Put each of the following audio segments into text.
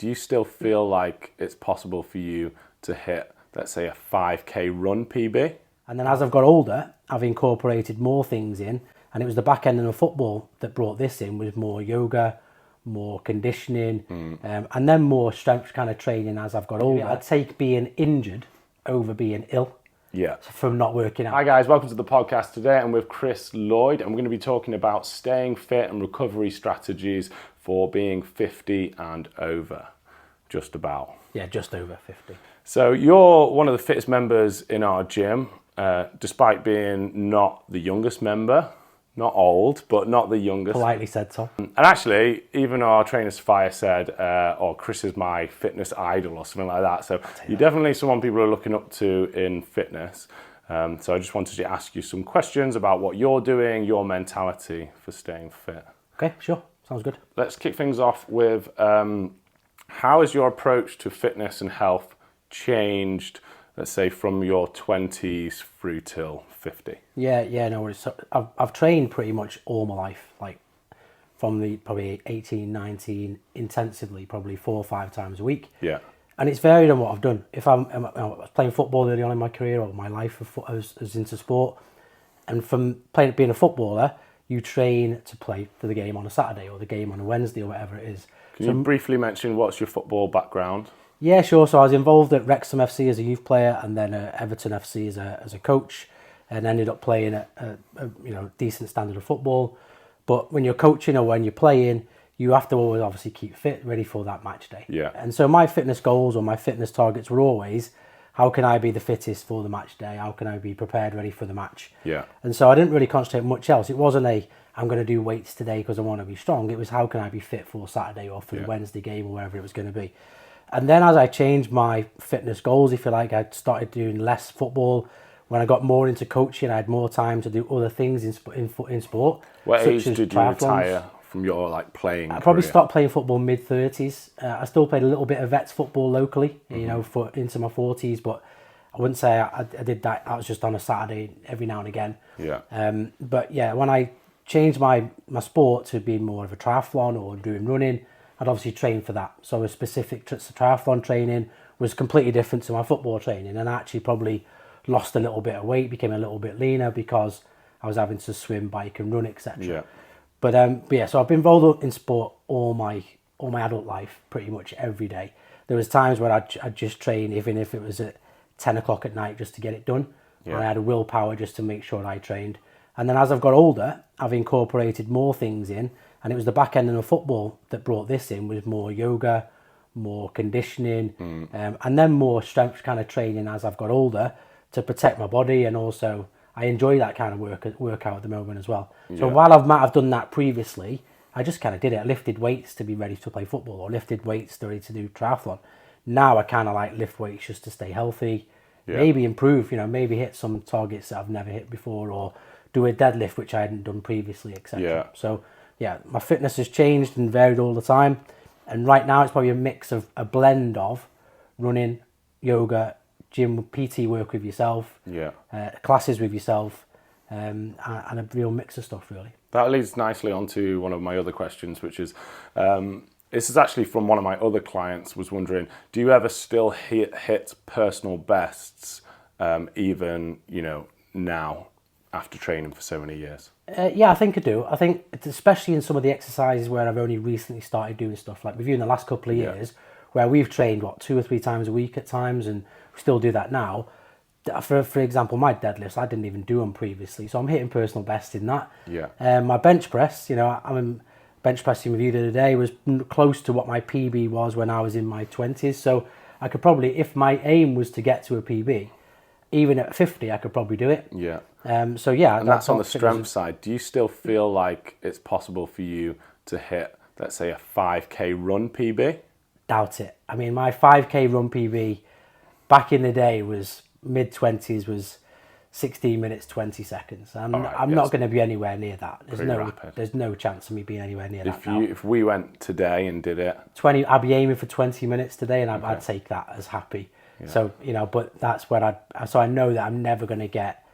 do you still feel like it's possible for you to hit, let's say, a 5K run PB? And then as I've got older, I've incorporated more things in, and it was the back end of the football that brought this in, with more yoga, more conditioning, and then more strength kind of training as I've got older. I'd take being injured over being ill. Yeah. From not working out. Hi guys, welcome to the podcast. Today I'm with Chris Lloyd, and we're going to be talking about staying fit and recovery strategies for being 50 and over. Just about. Yeah, just over 50. So you're one of the fittest members in our gym, despite being not the youngest member. Not old, but not the youngest. Politely said so. And actually, even our trainer Sophia said, or Chris is my fitness idol or something like that. So you're definitely someone people are looking up to in fitness. So I just wanted to ask you some questions about what you're doing, your mentality for staying fit. Okay, sure. Sounds good. Let's kick things off with how has your approach to fitness and health changed, let's say, from your 20s through till 50? Yeah, no worries. So I've trained pretty much all my life, like from the probably 18, 19, intensively, probably 4 or 5 times a week. Yeah. And it's varied on what I've done. If I was playing football early on in my career, or my life, I was into sport. And from being a footballer, you train to play for the game on a Saturday or the game on a Wednesday or whatever it is. Can you briefly mention what's your football background? Yeah, sure. So I was involved at Wrexham FC as a youth player, and then Everton FC as a coach, and ended up playing a decent standard of football. But when you're coaching or when you're playing, you have to always obviously keep fit, ready for that match day. Yeah. And so my fitness goals or my fitness targets were always, how can I be the fittest for the match day? How can I be prepared, ready for the match? Yeah. And so I didn't really concentrate much else. It wasn't I'm going to do weights today because I want to be strong. It was, how can I be fit for Saturday or for the Wednesday game or wherever it was going to be. And then as I changed my fitness goals, if you like, I started doing less football. When I got more into coaching, I had more time to do other things in sport. What age did you retire from your playing? I probably career? stopped playing football mid-30s. I still played a little bit of vets football locally, for into my 40s, but I wouldn't say I did that. That was just on a Saturday every now and again. Yeah. But yeah, when I changed my sport to be more of a triathlon or doing running, I'd obviously train for that. So a specific triathlon training was completely different to my football training, and I actually probably lost a little bit of weight, became a little bit leaner because I was having to swim, bike and run, etc. Yeah. But yeah, so I've been involved in sport all my adult life, pretty much every day. There was times where I'd just train, even if it was at 10 o'clock at night, just to get it done. Yeah. And I had a willpower just to make sure I trained. And then as I've got older, I've incorporated more things in, and it was the back end of the football that brought this in, with more yoga, more conditioning, and then more strength kind of training as I've got older to protect my body. And also I enjoy that kind of workout at the moment as well. So while I might have done that previously, I just kind of did it. I lifted weights to be ready to play football, or lifted weights to ready to do triathlon. Now I kind of lift weights just to stay healthy, maybe improve, maybe hit some targets that I've never hit before, or do a deadlift which I hadn't done previously, etc. Yeah. So yeah, my fitness has changed and varied all the time. And right now it's probably a mix of a blend of running, yoga, gym, PT work with yourself, classes with yourself, and a real mix of stuff, really. That leads nicely onto one of my other questions, which is, this is actually from one of my other clients, was wondering, do you ever still hit personal bests, even, now, after training for so many years? Yeah, I think I do. I think especially in some of the exercises where I've only recently started doing stuff, like with you in the last couple of years, where we've trained 2 or 3 times a week at times, and we still do that now. For example, my deadlifts, I didn't even do them previously, so I'm hitting personal best in that. Yeah. My bench press, I'm bench pressing with you the other day, was close to what my PB was when I was in my 20s. So I could probably, if my aim was to get to a PB, even at 50, I could probably do it. Yeah. So yeah. And that's on the strength side. Do you still feel like it's possible for you to hit, let's say, a 5K run PB? Doubt it. I mean, my 5K run PB back in the day was mid-20s, was 16 minutes, 20 seconds. I'm not going to be anywhere near that. There's no chance of me being anywhere near that now. If we went today and did it... I'd be aiming for 20 minutes today, and I'd take that as happy. Yeah. So, but that's where so I know that I'm never going to get...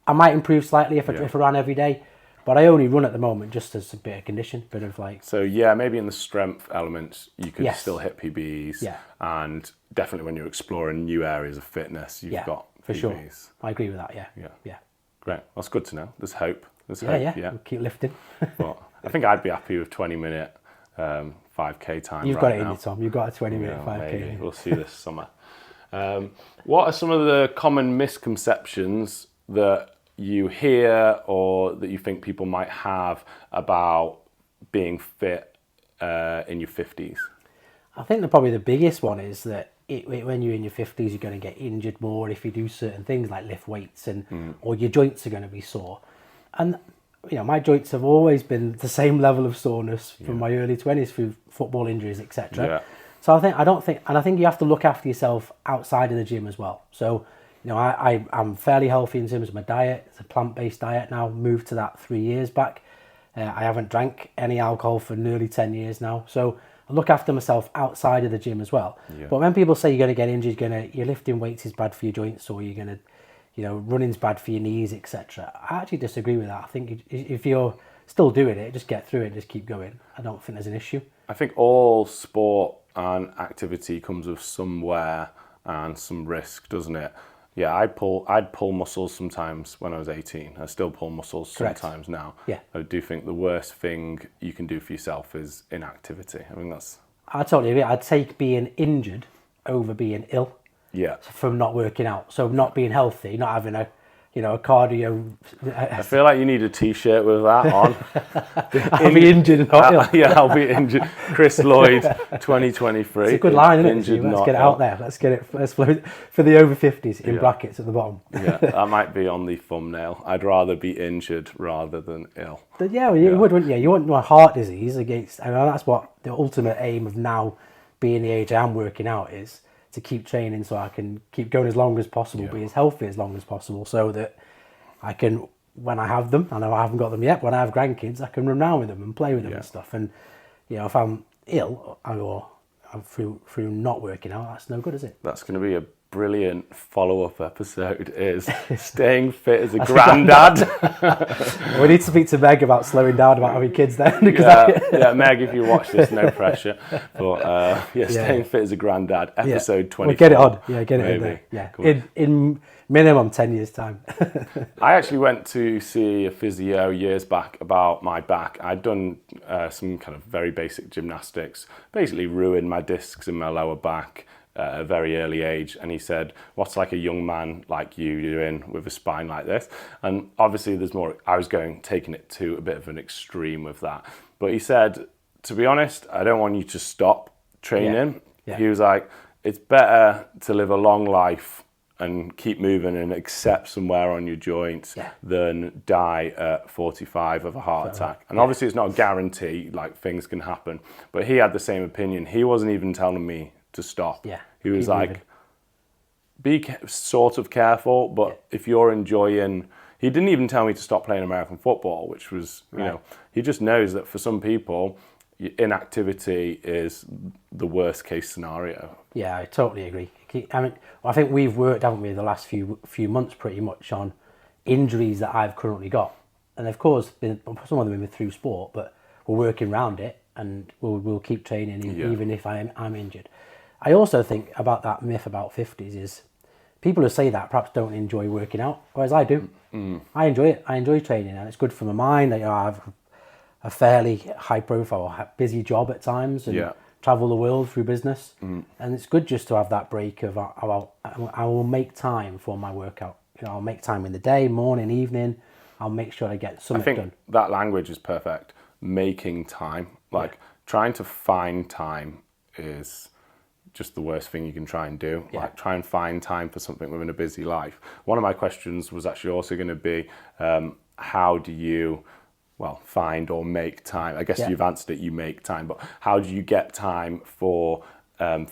I might improve slightly if I ran every day, But I only run at the moment just as a bit of condition, bit of like... So yeah, maybe in the strength elements, you could still hit PBs. Yeah. And definitely when you're exploring new areas of fitness, you've got PBs. For sure. I agree with that, yeah. Great. That's good to know. There's hope. Yeah. We'll keep lifting. But I think I'd be happy with 20-minute 5K time. You've got it in you, Tom. You've got a 20-minute 5K. Maybe. We'll see this summer. What are some of the common misconceptions that you hear or that you think people might have about being fit in your 50s? I think probably the biggest one is that when you're in your 50s, you're going to get injured more if you do certain things like lift weights, and or your joints are going to be sore. And my joints have always been the same level of soreness from my early 20s through football injuries, etc. Yeah. So I think you have to look after yourself outside of the gym as well. So I'm fairly healthy in terms of my diet. It's a plant-based diet now. Moved to that 3 years back. I haven't drank any alcohol for nearly 10 years now. So I look after myself outside of the gym as well. Yeah. But when people say you're going to get injured, you're lifting weights is bad for your joints, or you're going to, running's bad for your knees, etc. I actually disagree with that. I think if you're still doing it, just get through it and just keep going. I don't think there's an issue. I think all sport and activity comes with some wear and some risk, doesn't it? Yeah, I'd pull muscles sometimes when I was 18. I still pull muscles sometimes now. Yeah. I do think the worst thing you can do for yourself is inactivity. I mean, I totally agree. I'd take being injured over being ill. Yeah. From not working out. So not being healthy, not having a cardio. I feel like you need a T-shirt with that on. I'll be injured and not ill. Yeah, I'll be injured. Chris Lloyd, 2023. It's a good line, isn't it? Injured, Let's get it out there. Let's get it. Let's float for the over 50s in brackets at the bottom. Yeah, that might be on the thumbnail. I'd rather be injured rather than ill. But you would, wouldn't you? You want heart disease against. I mean, that's what the ultimate aim of now being the age I'm working out is. To keep training so I can keep going as long as possible, be as healthy as long as possible, so that I can, when I have them, I know I haven't got them yet, when I have grandkids, I can run around with them and play with them and stuff. And, if I'm ill or I'm through not working out, that's no good, is it? That's going to be a brilliant follow-up episode, is staying fit as a granddad. We need to speak to Meg about slowing down about having kids then. Meg, if you watch this, no pressure. But staying fit as a granddad, episode 24. We'll get it on. Yeah, get it in maybe. there. Yeah, in minimum 10 years' time. I actually went to see a physio years back about my back. I'd done some kind of very basic gymnastics, basically ruined my discs in my lower back at a very early age, and he said, what's like a young man like you doing with a spine like this? And obviously there's more, I was taking it to a bit of an extreme with that, but he said, to be honest, I don't want you to stop training. He was like, it's better to live a long life and keep moving and accept some wear on your joints than die at 45 of a heart attack. And obviously it's not a guarantee, like things can happen, but he had the same opinion. He wasn't even telling me to stop. He was like, be sort of careful, but if you're enjoying, he didn't even tell me to stop playing American football, which was, he just knows that for some people, inactivity is the worst case scenario. Yeah, I totally agree. I mean, I think we've worked, haven't we, the last few months pretty much on injuries that I've currently got. And of course, some of them have been through sport, but we're working around it and we'll keep training even if I'm injured. I also think about that myth about 50s is people who say that perhaps don't enjoy working out, whereas I do. I enjoy it. I enjoy training, and it's good for my mind. I have a fairly high profile, busy job at times, and travel the world through business. And it's good just to have that break of I will make time for my workout. I'll make time in the day, morning, evening. I'll make sure I get something done. That language is perfect. Making time, trying to find time is just the worst thing you can try and do. Try and find time for something within a busy life. One of my questions was actually also going to be, how do you, find or make time? I guess you've answered it, you make time, but how do you get time for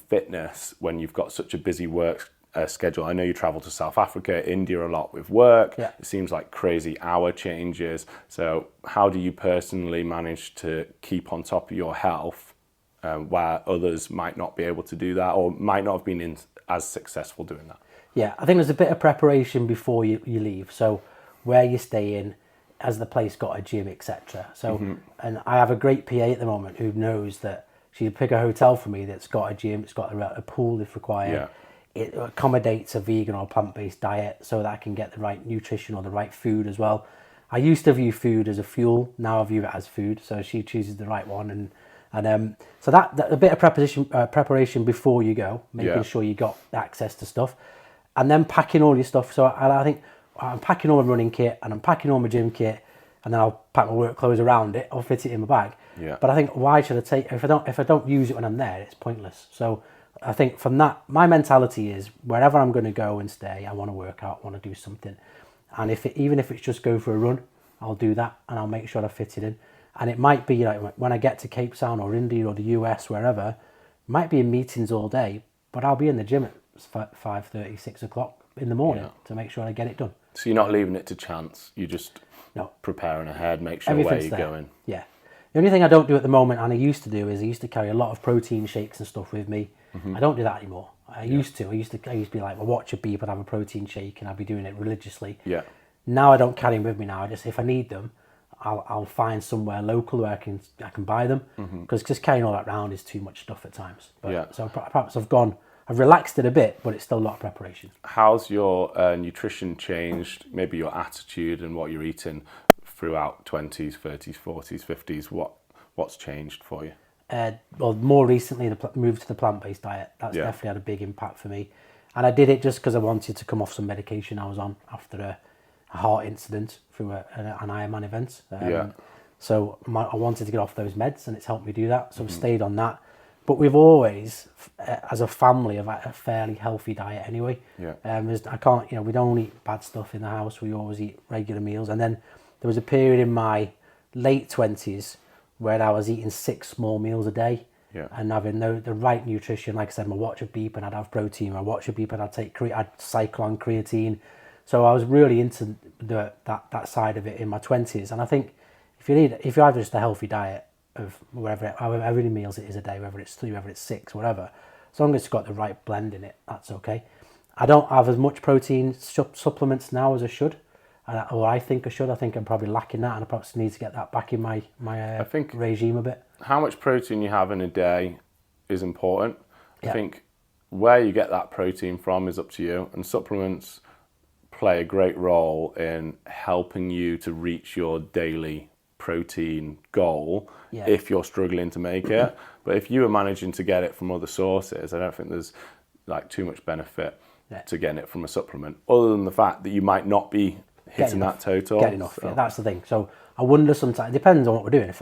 fitness when you've got such a busy work schedule? I know you travel to South Africa, India a lot with work. It seems like crazy hour changes. So how do you personally manage to keep on top of your health where others might not be able to do that or might not have been as successful doing that? Yeah, I think there's a bit of preparation before you leave. So where you're staying, has the place got a gym, etc. So, and I have a great PA at the moment who knows that she'd pick a hotel for me that's got a gym, it's got a pool if required. It accommodates a vegan or plant-based diet so that I can get the right nutrition or the right food as well. I used to view food as a fuel, now I view it as food. So she chooses the right one, and so that a bit of preparation before you go, making sure you got access to stuff, and then packing all your stuff. So I think I'm packing all my running kit and I'm packing all my gym kit, and then I'll pack my work clothes around it. I'll fit it in my bag. But I think, why should I take, if I don't use it when I'm there, it's pointless. So I think from that, my mentality is wherever I'm going to go and stay, I want to work out, I want to do something. And even if it's just go for a run, I'll do that and I'll make sure I fit it in. And it might be like when I get to Cape Town or India or the US, wherever, it might be in meetings all day, but I'll be in the gym at 5:30, 6 o'clock in the morning to make sure I get it done. So you're not leaving it to chance, you just preparing ahead, make sure where you're going. Yeah. The only thing I don't do at the moment, and I used to carry a lot of protein shakes and stuff with me. I don't do that anymore. I used to be like, well, watch a beep, I'd have a protein shake, and I'd be doing it religiously. Now I don't carry them with me now. if I need them, I'll find somewhere local where I can buy them, because just carrying all that around is too much stuff at times. So perhaps I've relaxed it a bit, but it's still a lot of preparation. How's your nutrition changed? Maybe your attitude and what you're eating throughout 20s, 30s, 40s, 50s. What's changed for you? Well, more recently, the move to the plant-based diet. That's definitely had a big impact for me. And I did it just because I wanted to come off some medication I was on after a heart incident through an Ironman event. So I wanted to get off those meds, and it's helped me do that. So I've stayed on that. But we've always, as a family, have a fairly healthy diet anyway. I can't, we don't eat bad stuff in the house. We always eat regular meals. And then there was a period in my late 20s where I was eating 6 small meals a day and having the right nutrition. Like I said, my watch would beep and I'd have protein. My watch would beep and I'd cycle on creatine. So I was really into that side of it in my 20s. And I think if you have just a healthy diet of however many meals it is a day, whether it's 3, whether it's 6, whatever, as long as it's got the right blend in it, that's okay. I don't have as much protein supplements now as I should. Or I think I should. I think I'm probably lacking that, and I perhaps need to get that back in my I think regime a bit. How much protein you have in a day is important. I think where you get that protein from is up to you, and supplements play a great role in helping you to reach your daily protein goal if you're struggling to make it. But if you are managing to get it from other sources, I don't think there's like too much benefit to getting it from a supplement, other than the fact that you might not be hitting that total. Get enough. So. That's the thing. So I wonder sometimes, it depends on what we're doing.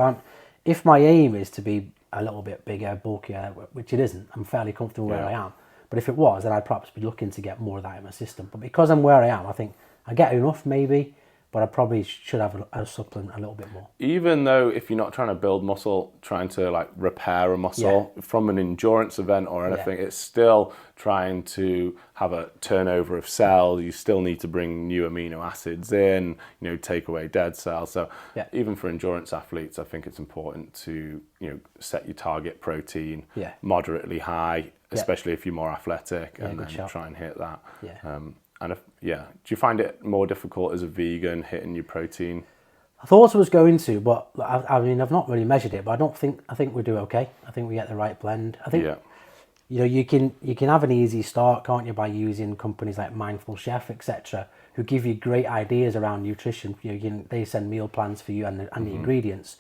If my aim is to be a little bit bigger, bulkier, which it isn't, I'm fairly comfortable where I am. But if it was, then I'd perhaps be looking to get more of that in my system. But because I'm where I am, I think I get enough maybe, but I probably should have a supplement a little bit more. Even though if you're not trying to build muscle, trying to like repair a muscle from an endurance event or anything, it's still trying to have a turnover of cells. You still need to bring new amino acids in, take away dead cells. So even for endurance athletes, I think it's important to, set your target protein moderately high, especially if you're more athletic, and then try and hit that. Do you find it more difficult as a vegan hitting your protein? I thought I was going to, but I've not really measured it. But I think we do okay. I think we get the right blend. I think you can have an easy start, can't you, by using companies like Mindful Chef, etc., who give you great ideas around nutrition. They send meal plans for you and the ingredients.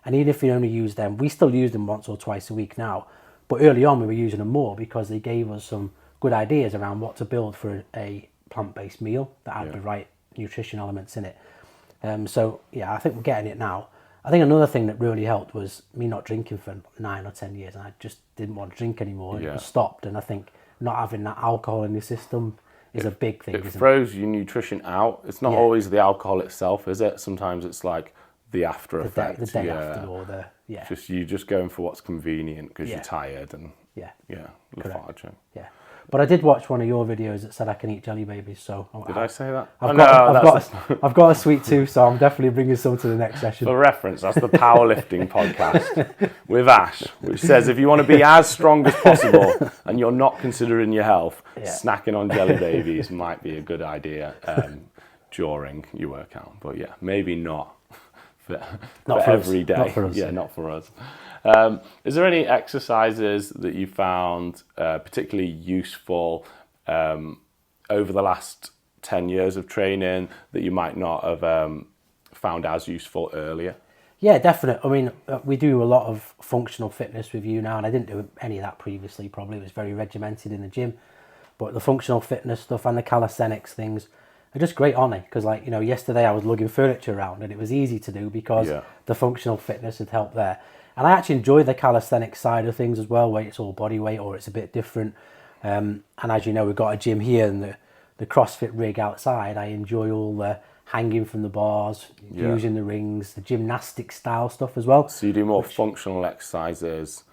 And even if you only use them, we still use them once or twice a week now. But early on, we were using them more because they gave us some good ideas around what to build for a plant-based meal that had the right nutrition elements in it. I think we're getting it now. I think another thing that really helped was me not drinking for 9 or 10 years, and I just didn't want to drink anymore. It stopped, and I think not having that alcohol in your system is a big thing. It throws your nutrition out. It's not always the alcohol itself, is it? Sometimes it's like the after effect. The day after, or you're just going for what's convenient because you're tired and lethargic. But I did watch one of your videos that said I can eat jelly babies. So did I say that? I've got a sweet tooth, so I'm definitely bringing some to the next session. For reference, that's the powerlifting podcast with Ash, which says if you want to be as strong as possible and you're not considering your health, snacking on jelly babies might be a good idea. during your workout. But yeah, maybe not for Not for every us. day. Not for us. Yeah, not for us. Is there any exercises that you found particularly useful over the last 10 years of training that you might not have found as useful earlier? Yeah, definitely. I mean, we do a lot of functional fitness with you now, and I didn't do any of that previously. Probably it was very regimented in the gym, but the functional fitness stuff and the calisthenics things are just great on it. Because, like, you know, yesterday I was lugging furniture around, and it was easy to do because the functional fitness had helped there. And I actually enjoy the calisthenics side of things as well, where it's all body weight or it's a bit different. And as you know, we've got a gym here and the CrossFit rig outside. I enjoy all the hanging from the bars, using the rings, the gymnastic style stuff as well. So you do more functional exercises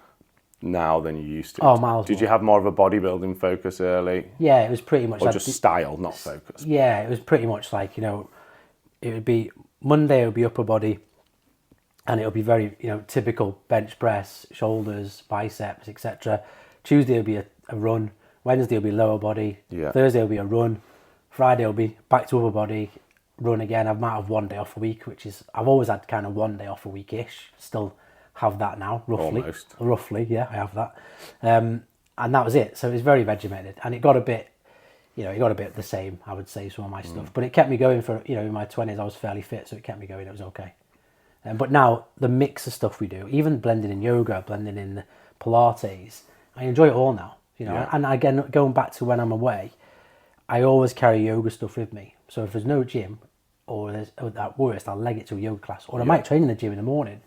now than you used to? Oh, miles Did you have more of a bodybuilding focus early? Yeah, it was pretty much... Or just style, not focus? Yeah, it was pretty much like, you know, it would be... Monday it would be upper body, and it would be very, you know, typical bench press, shoulders, biceps, etc. Tuesday will be a run. Wednesday will be lower body. Thursday will be a run. Friday will be back to upper body, run again. I might have one day off a week, which is... I've always had kind of one day off a week-ish. Still have that now, roughly. Almost. Roughly, yeah, I have that. And that was it. So it was very regimented. And it got a bit... You know, it got a bit the same, I would say, some of my stuff. But it kept me going for, you know, in my 20s, I was fairly fit, so it kept me going. It was okay. But now, the mix of stuff we do, even blending in yoga, blending in Pilates, I enjoy it all now. You know, and again, going back to when I'm away, I always carry yoga stuff with me. So if there's no gym, or there's at worst, I'll leg it to a yoga class. Or I might train in the gym in the morning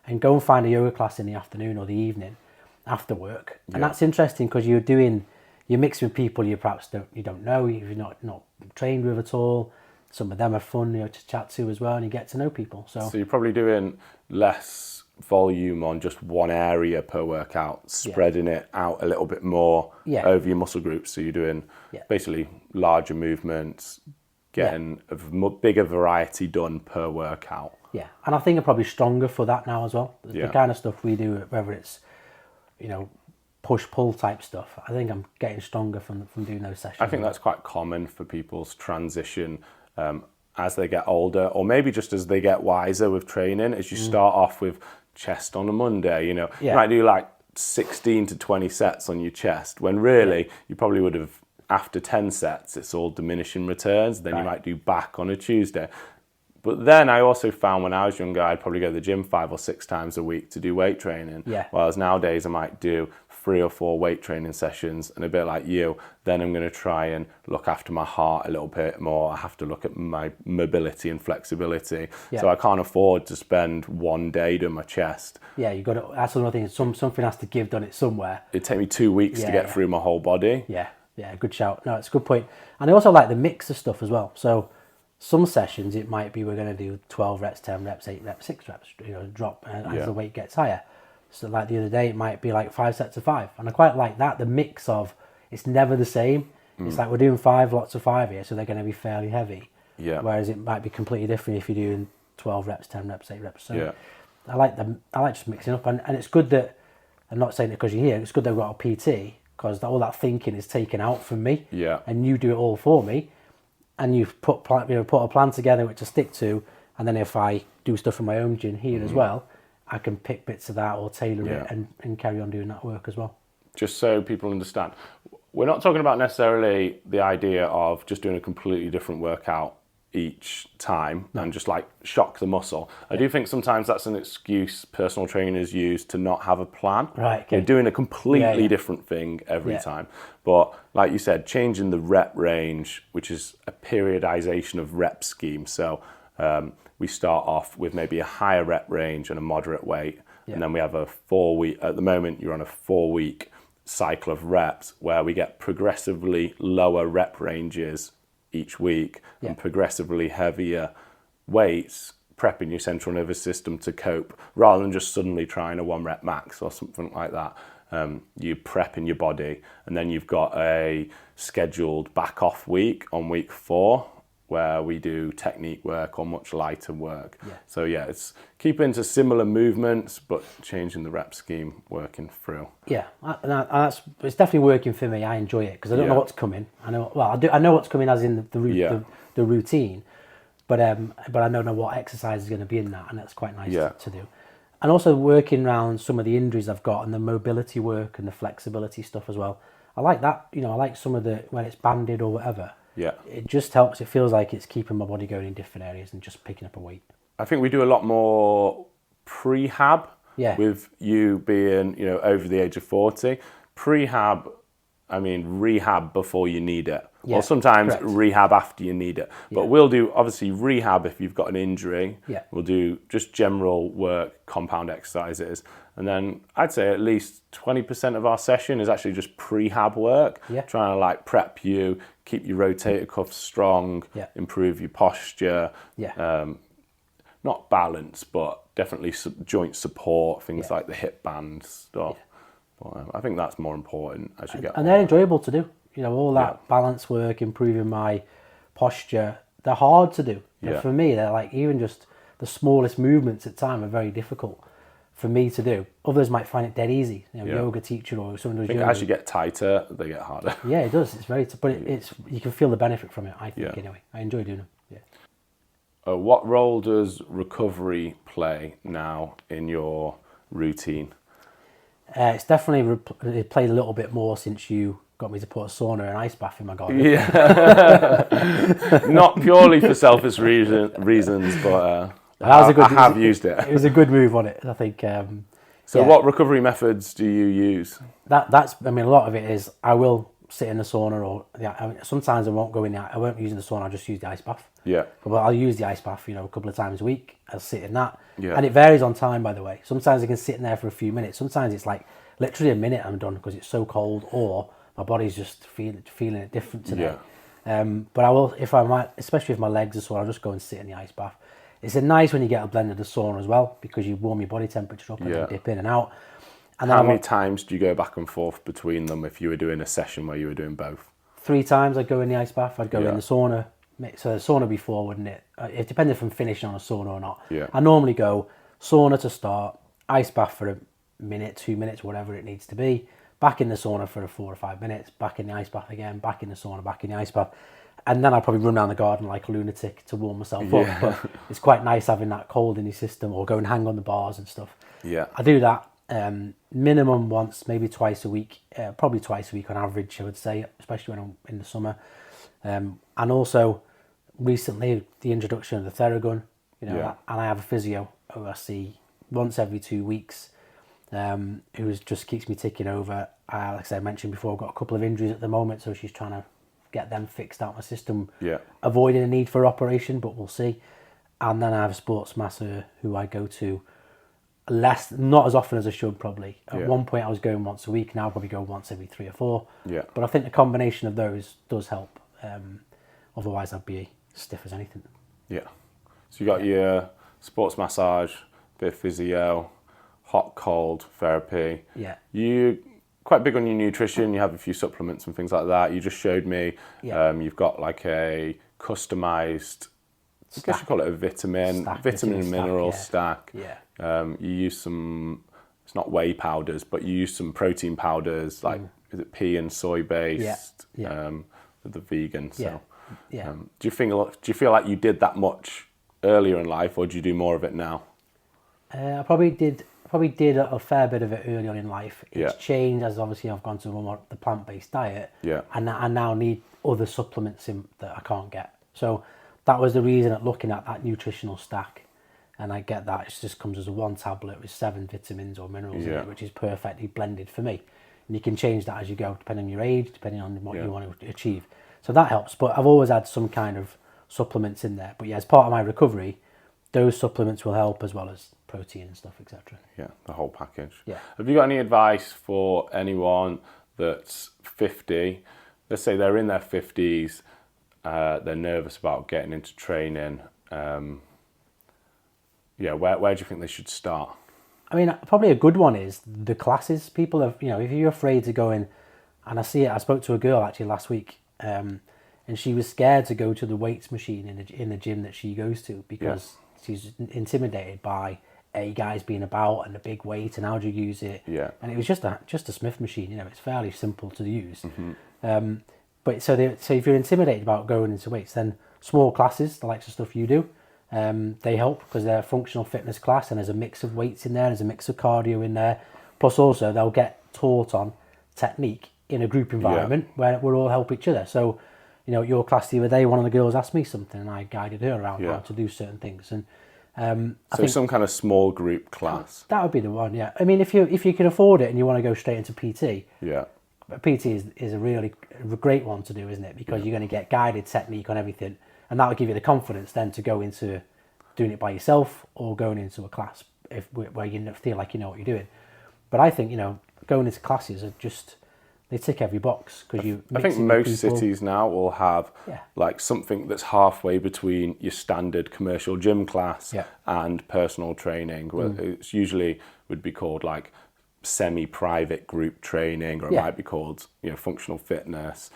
and go and find a yoga class in the afternoon or the evening after work. And that's interesting because you're mixing with people you perhaps don't know, you're not trained with at all. Some of them are fun, you know, to chat to as well, and you get to know people. So you're probably doing less volume on just one area per workout, spreading it out a little bit more over your muscle groups. So you're doing basically larger movements, getting a bigger variety done per workout. Yeah, and I think I'm probably stronger for that now as well. The kind of stuff we do, whether it's, you know, push-pull type stuff, I think I'm getting stronger from doing those sessions. I think that's quite common for people's transition as they get older, or maybe just as they get wiser with training. As you start off with chest on a Monday, you know, you might do like 16 to 20 sets on your chest, when really you probably would have, after 10 sets, it's all diminishing returns. Then you might do back on a Tuesday. But then I also found when I was younger, I'd probably go to the gym 5 or 6 times a week to do weight training. Whereas nowadays I might do 3 or 4 weight training sessions, and a bit like you, then I'm going to try and look after my heart a little bit more. I have to look at my mobility and flexibility. So I can't afford to spend one day doing my chest. Yeah, you got to. That's another thing. Something has to give, done it somewhere. It'd take me 2 weeks to get through my whole body. Yeah, good shout. No, it's a good point. And I also like the mix of stuff as well. So some sessions it might be we're going to do 12 reps, 10 reps, 8 reps, 6 reps, you know, drop as the weight gets higher. So like the other day, it might be like 5 sets of 5. And I quite like that, the mix of, it's never the same. It's like we're doing 5 lots of 5 here, so they're going to be fairly heavy. Whereas it might be completely different if you're doing 12 reps, 10 reps, 8 reps. So I like just mixing up. And it's good that, I'm not saying it because you're here, it's good that I've got a PT, because all that thinking is taken out from me. And you do it all for me. And you've put a plan together which I stick to. And then if I do stuff in my own gym here as well, I can pick bits of that or tailor it and carry on doing that work as well. Just so people understand, we're not talking about necessarily the idea of just doing a completely different workout each time and just like shock the muscle. I do think sometimes that's an excuse personal trainers use to not have a plan. You're doing a completely different thing every time. But like you said, changing the rep range, which is a periodization of rep scheme. So we start off with maybe a higher rep range and a moderate weight. And then we have a 4-week, at the moment you're on a 4-week cycle of reps where we get progressively lower rep ranges each week and progressively heavier weights, prepping your central nervous system to cope rather than just suddenly trying a 1 rep max or something like that. You prep in your body, and then you've got a scheduled back off week on week 4 where we do technique work or much lighter work. So it's keeping to similar movements but changing the rep scheme, working through. It's definitely working for me. I enjoy it because I don't know what's coming. I know what's coming as in the routine, But I don't know what exercise is going to be in that, and that's quite nice Yeah. to do. And also working around some of the injuries I've got and the mobility work and the flexibility stuff as well. I like that. I like some of the when it's banded or whatever. Yeah. It just helps. It feels like it's keeping my body going in different areas and just picking up a weight. I think we do a lot more prehab. Yeah. With you being, over the age of 40. Prehab, I mean, rehab before you need it. Yeah, or sometimes correct. rehab after you need it. But we'll do, obviously, rehab if you've got an injury. Yeah. We'll do just general work, compound exercises. And then I'd say at least 20% of our session is actually just prehab work. Yeah. Trying to prep you, keep your rotator cuffs strong, improve your posture. Yeah. Not balance, but definitely joint support, things like the hip band stuff. But I think that's more important as you get And they're enjoyable to do. All that balance work, improving my posture, they're hard to do. And for me, they're even just the smallest movements at time are very difficult for me to do. Others might find it dead easy. Yoga teacher or someone who's yoga. As you get tighter, they get harder. Yeah, it does. It's very, but it's you can feel the benefit from it. I think anyway. I enjoy doing them. Yeah. What role does recovery play now in your routine? It's definitely it played a little bit more since you got me to put a sauna and ice bath in my garden. Yeah. Not purely for selfish reasons, but I have used it. It was a good move on it, I think. What recovery methods do you use? That's a lot of it is I will sit in the sauna or sometimes I won't go in there. I won't use the sauna, I'll just use the ice bath. Yeah. But I'll use the ice bath, a couple of times a week. I'll sit in that. Yeah. And it varies on time, by the way. Sometimes I can sit in there for a few minutes. Sometimes it's literally a minute I'm done because it's so cold or my body's just feeling it different today. Yeah. But I will, especially if my legs are sore, I'll just go and sit in the ice bath. It's nice when you get a blend of the sauna as well because you warm your body temperature up and then dip in and out. And how many times do you go back and forth between them if you were doing a session where you were doing both? 3 times I'd go in the ice bath, I'd go in the sauna. So the sauna before, wouldn't it? It depended if I'm finishing on a sauna or not. Yeah. I normally go sauna to start, ice bath for a minute, 2 minutes, whatever it needs to be, back in the sauna for 4 or 5 minutes, back in the ice bath again, back in the sauna, back in the ice bath. And then I'd probably run around the garden like a lunatic to warm myself up. But it's quite nice having that cold in your system or go and hang on the bars and stuff. Yeah. I do that minimum once, maybe twice a week, probably twice a week on average, I would say, especially when I'm in the summer. And also recently the introduction of the Theragun, and I have a physio who I see once every 2 weeks, who just keeps me ticking over. Like I said, I mentioned before, I've got a couple of injuries at the moment, so she's trying to get them fixed out my system, avoiding a need for operation, but we'll see. And then I have a sports masseur who I go to not as often as I should probably. At one point I was going once a week, now I probably go once every 3 or 4. Yeah. But I think the combination of those does help. Otherwise I'd be stiff as anything. Yeah. So you got your sports massage, bit of physio, hot cold therapy. Yeah. You quite big on your nutrition, you have a few supplements and things like that. You just showed me you've got a customized, I guess you call it a vitamin and mineral stack. Yeah. You use some, it's not whey powders, but you use some protein powders is it pea and soy based? With the vegan. So do you feel like you did that much earlier in life, or do you do more of it now? I probably did a fair bit of it early on in life. It's changed as obviously I've gone to more the plant-based diet. Yeah. And I now need other supplements that I can't get. So that was the reason at looking at that nutritional stack. And I get that. It just comes as a 1 tablet with 7 vitamins or minerals in it, which is perfectly blended for me. And you can change that as you go, depending on your age, depending on what you want to achieve. So that helps. But I've always had some kind of supplements in there. But as part of my recovery, those supplements will help as well as protein and stuff, etc. Yeah, the whole package. Yeah. Have you got any advice for anyone that's 50? Let's say they're in their 50s, they're nervous about getting into training. Where do you think they should start? I mean, probably a good one is the classes. People have, if you're afraid to go in, and I see it. I spoke to a girl actually last week, and she was scared to go to the weights machine in the gym that she goes to because she's intimidated by guys being about and the big weight and how do you use it. Yeah. And it was just a Smith machine. It's fairly simple to use. But so if you're intimidated about going into weights, then small classes, the likes of stuff you do, they help because they're a functional fitness class and there's a mix of weights in there, there's a mix of cardio in there. Plus also they'll get taught on technique in a group environment where we'll all help each other. So, you know, your class the other day, one of the girls asked me something and I guided her around how to do certain things. And I think some kind of small group class. that would be the one, yeah. I mean, if you can afford it and you want to go straight into PT, Yeah. PT is a really great one to do, isn't it? Because you're going to get guided technique on everything, and that will give you the confidence then to go into doing it by yourself or going into a class where you feel like you know what you're doing. But I think, you know, going into classes are just, they tick every box because you. I think most cities now will have like something that's halfway between your standard commercial gym class and personal training. Well, it's usually would be called like semi-private group training, or it might be called, you know, functional fitness.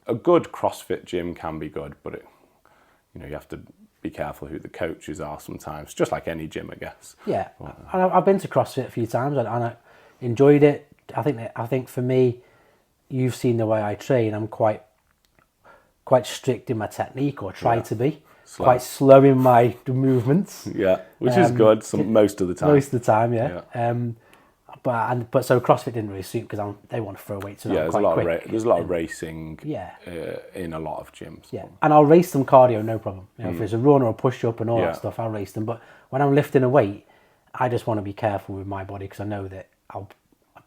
A good CrossFit gym can be good, but you know, you have to be careful who the coaches are sometimes, just like any gym, I guess. Yeah, and I've been to CrossFit a few times and I enjoyed it. I think for me, you've seen the way I train. I'm quite strict in my technique, or try to be. Quite slow in my movements. Yeah, which is good most of the time. Most of the time, yeah. But so CrossFit didn't really suit because they want to throw weights. So there's quite a lot quick. of there's a lot of racing. In a lot of gyms. Yeah, and I'll race them cardio, no problem. You know, if it's a run or a push up and all that stuff, I'll race them. But when I'm lifting a weight, I just want to be careful with my body because I know that I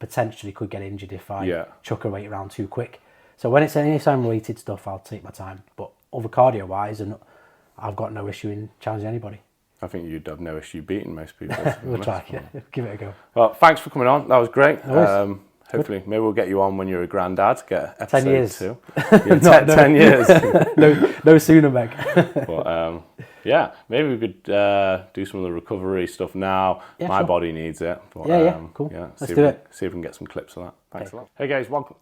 potentially could get injured if I chuck a weight around too quick. So when it's anytime weighted stuff, I'll take my time. But other cardio wise, and I've got no issue in challenging anybody. I think you'd have no issue beating most people. We'll try, give it a go. Well, thanks for coming on. That was great. Hopefully, maybe we'll get you on when you're a granddad. Get episode 10 years. 2. Yeah, 10 years. no sooner, Meg. But maybe we could do some of the recovery stuff now. My body needs it. But, cool. Yeah, Let's do it. See if we can get some clips of that. Thanks a lot. Hey guys, welcome.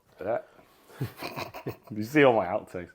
You see all my outtakes.